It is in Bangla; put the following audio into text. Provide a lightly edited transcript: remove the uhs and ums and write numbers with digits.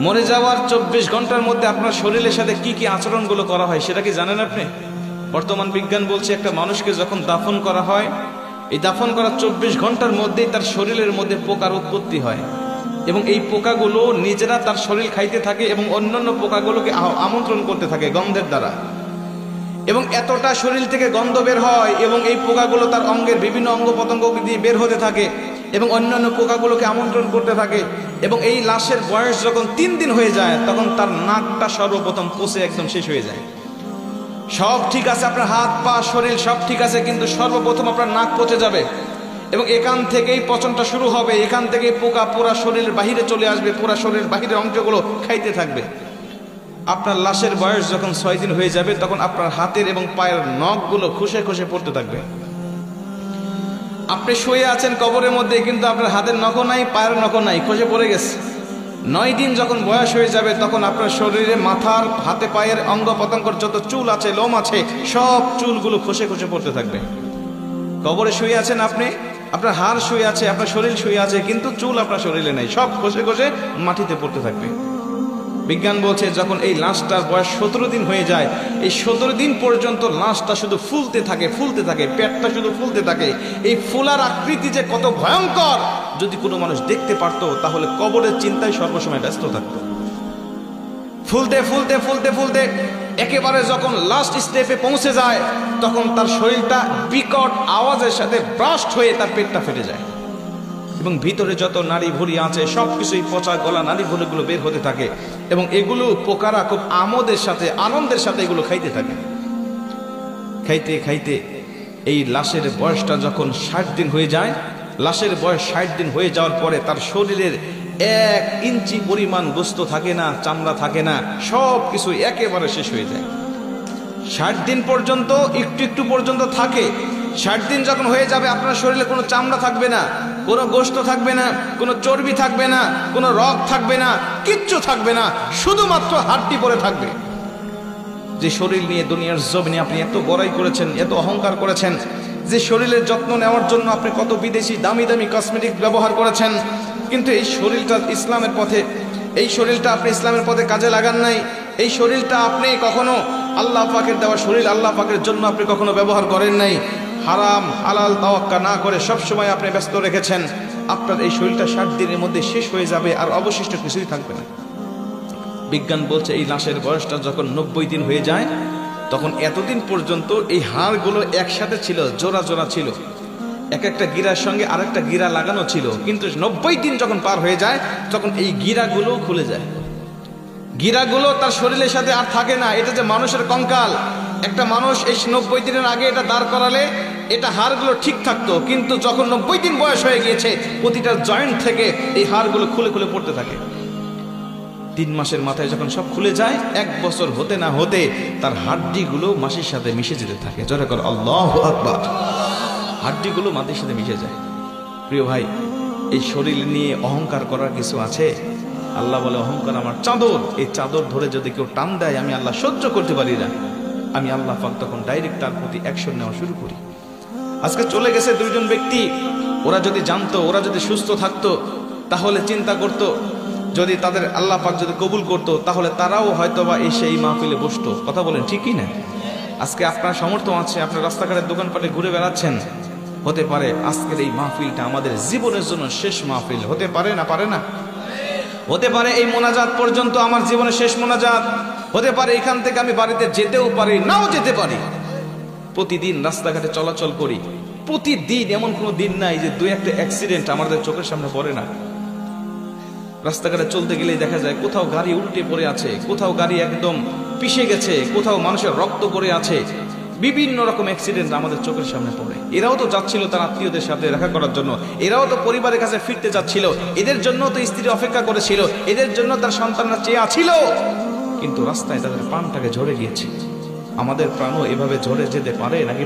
মরে যাওয়ার 24 ঘন্টার মধ্যে আপনার শরীরের সাথে কি কি আচরণগুলো করা হয় সেটা কি জানেন আপনি? বর্তমান বিজ্ঞান বলছে একটা মানুষকে যখন দাফন করা হয়, এই দাফন করার 24 ঘন্টার মধ্যেই তার শরীরের মধ্যে পোকার উৎপত্তি হয় এবং এই পোকাগুলো নিজেরা তার শরীর খাইতে থাকে এবং অন্যান্য পোকাগুলোকে আমন্ত্রণ করতে থাকে গন্ধের দ্বারা, এবং এতটা শরীর থেকে গন্ধ বের হয় এবং এই পোকাগুলো তার অঙ্গের বিভিন্ন অঙ্গ প্রত্যঙ্গ দিয়ে বের হতে থাকে এবং অন্যান্য পোকাগুলোকে আমন্ত্রণ করতে থাকে। এবং এই লাশের বয়স যখন 3 দিন হয়ে যায় তখন তার নাকটা সর্বপ্রথম পচে একদম শেষ হয়ে যায়। সব ঠিক আছে, আপনার হাত পা শরীর সব ঠিক আছে, কিন্তু সর্বপ্রথম আপনার নাক পচে যাবে এবং এখান থেকেই পচনটা শুরু হবে। এখান থেকেই পোকা পুরা শরীরের বাহিরে চলে আসবে, পুরা শরীরের বাহিরের অংশগুলো খাইতে থাকবে। আপনার লাশের বয়স যখন 6 দিন হয়ে যাবে তখন আপনার হাতের এবং পায়ের নখগুলো খসে খসে পড়তে থাকবে। আপনি শুয়ে আছেন কবরের মধ্যে, কিন্তু আপনার হাতের নখও নাই, পায়ের নখও নাই, খসে পড়ে গেছে। 9 দিন যখন বয়স হয়ে যাবে তখন আপনার শরীরে মাথার হাতে পায়ের অঙ্গ প্রত্যঙ্গের যত চুল আছে, লোম আছে, সব চুলগুলো খসে খসে পড়তে থাকবে। কবরে শুয়ে আছেন আপনি, আপনার হাড় শুয়ে আছে, আপনার শরীর শুয়ে আছে, কিন্তু চুল আপনার শরীরে নেই, সব খসে খসে মাটিতে পড়তে থাকবে। বিজ্ঞান বলছে যখন এই লাশটার বয়স 17 দিন হয়ে যায়, এই 17 দিন পর্যন্ত লাশটা শুধু ফুলতে থাকে, ফুলতে থাকে, পেটটা শুধু ফুলতে থাকে। এই ফুলার আকৃতি যে কত ভয়ঙ্কর, যদি কোনো মানুষ দেখতে পারতো তাহলে কবরের চিন্তায় সর্বসময় ব্যস্ত থাকতো। ফুলতে ফুলতে ফুলতে ফুলতে একেবারে যখন লাস্ট স্টেপে পৌঁছে যায় তখন তার শরীরটা বিকট আওয়াজের সাথে ব্রাস্ট হয়ে তার পেটটা ফেটে যায় এবং ভিতরে যত নাড়ি ভুঁড়ি আছে সবকিছুই পচা গলা নাড়ি ভুঁড়িগুলো বের হতে থাকে এবং এগুলো পোকারা খুব আমোদের সাথে, আনন্দের সাথে এগুলো খাইতে থাকে। খাইতে খাইতে এই লাশের বয়সটা যখন 60 দিন হয়ে যায়, লাশের বয়স 60 দিন হয়ে যাওয়ার পরে তার শরীরের 1 ইঞ্চি পরিমাণ গোস্ত থাকে না, চামড়া থাকে না, সব কিছু একেবারে শেষ হয়ে যায়। 60 দিন পর্যন্ত একটু একটু পর্যন্ত থাকে। 60 দিন যখন হয়ে যাবে আপনার শরীরে কোনো চামড়া থাকবে না, কোনো গোস্ত থাকবে না, কোনো চর্বি থাকবে না, কোনো রগ থাকবে না, কিচ্ছু থাকবে না, শুধুমাত্র হাড্ডি পড়ে থাকবে। যে শরীর নিয়ে দুনিয়ার জমিনে আপনি এত বড়াই করেছেন, এত অহংকার করেছেন, যে শরীরের যত্ন নেওয়ার জন্য আপনি কত বিদেশি দামি দামি কসমেটিক ব্যবহার করেছেন, কিন্তু এই শরীরটা ইসলামের পথে, এই শরীরটা আপনি ইসলামের পথে কাজে লাগান নাই। এই শরীরটা আপনি কখনো আল্লাহ পাকের দেওয়া শরীর, আল্লাহ পাকের জন্য আপনি কখনো ব্যবহার করেন নাই। হারাম হালাল তাওয়াক্কা না করে সবসময় আপনি ব্যস্ত রেখেছেন। আপনার এই শরীরটা 60 দিনের মধ্যে শেষ হয়ে যাবে, আর অবশিষ্ট কিছুই থাকবে না। বিজ্ঞান বলছে এই লাশের বয়সটা যখন 90 দিন হয়ে যায় তখন এতদিন পর্যন্ত এই হাড়গুলো একসাথে ছিল, জোড়া জোড়া ছিল, এক একটা গিরার সঙ্গে আরেকটা গিরা লাগানো ছিল, কিন্তু 90 দিন যখন পার হয়ে যায় তখন এই গিরাগুলো খুলে যায়। গিরাগুলো তার শরীরের সাথে আর থাকে না। এটা যে মানুষের কঙ্কাল, একটা মানুষ এই 90 দিনের আগে এটা দাঁড় করালে এটা হাড়গুলো ঠিক থাকতো, কিন্তু যখন 90 দিন বয়স হয়ে গিয়েছে প্রতিটা জয়েন্ট থেকে এই হাড়গুলো খুলে খুলে পড়তে থাকে। 3 মাসের মাথায় যখন সব খুলে যায়, 1 বছর হতে না হতে তার হাড্ডিগুলো মাটির সাথে মিশে যেতে থাকে। জোরে করে আল্লাহু আকবার। হাড্ডিগুলো মাটির সাথে মিশে যায়। প্রিয় ভাই, এই শরীর নিয়ে অহংকার করার কিছু আছে? আল্লাহ বলে অহংকার আমার চাদর, এই চাদর ধরে যদি কেউ টান দেয় আমি আল্লাহ সহ্য করতে পারি না। আমি আল্লাহ পাক তখন ডাইরেক্ট তার প্রতি অ্যাকশন নেওয়া শুরু করি। আজকে চলে গেছে 2 জন ব্যক্তি, ওরা যদি জানতো, ওরা যদি সুস্থ থাকতো তাহলে চিন্তা করতো, যদি তাদের আল্লাহ পাক যদি কবুল করতো তাহলে তারাও হয়তোবা এসে এই মাহফিলে বসতো। কথা বলেন ঠিক কি না? আজকে আপনার সামর্থ্য আছে, আপনার রাস্তাঘাটের দোকানপাটে ঘুরে বেড়াচ্ছেন, হতে পারে আজকের এই মাহফিলটা আমাদের জীবনের জন্য শেষ মাহফিল হতে পারে না? পারে না? হতে পারে এই মোনাজাত পর্যন্ত আমার জীবনের শেষ মোনাজাত হতে পারে, এখান থেকে আমি বাড়িতে যেতেও পারি, নাও যেতে পারি। প্রতিদিন রাস্তাঘাটে চলাচল করি, প্রতিদিন এমন কোনো দিন নাই যে 2-1টা অ্যাক্সিডেন্ট আমাদের চোখের সামনে পড়ে না। রাস্তাঘাটে চলতে গেলেই দেখা যায় কোথাও গাড়ি উল্টে পড়ে আছে, কোথাও গাড়ি একদম পিষে গেছে, কোথাও মানুষের রক্ত পড়ে আছে, বিভিন্ন রকম অ্যাক্সিডেন্ট আমাদের চোখের সামনে পড়ে। এরাও তো যাচ্ছিল তার আত্মীয়দের সাথে দেখা করার জন্য, এরাও তো পরিবারের কাছে ফিরতে যাচ্ছিল, এদের জন্য তো স্ত্রী অপেক্ষা করেছিল, এদের জন্য তার সন্তানরা চেয়ে আছিল, কিন্তু রাস্তায় তাদের প্রাণটাকে ঝরে গিয়েছে। আমাদের প্রাণও এভাবে ঝরে যেতে পারে নাকি?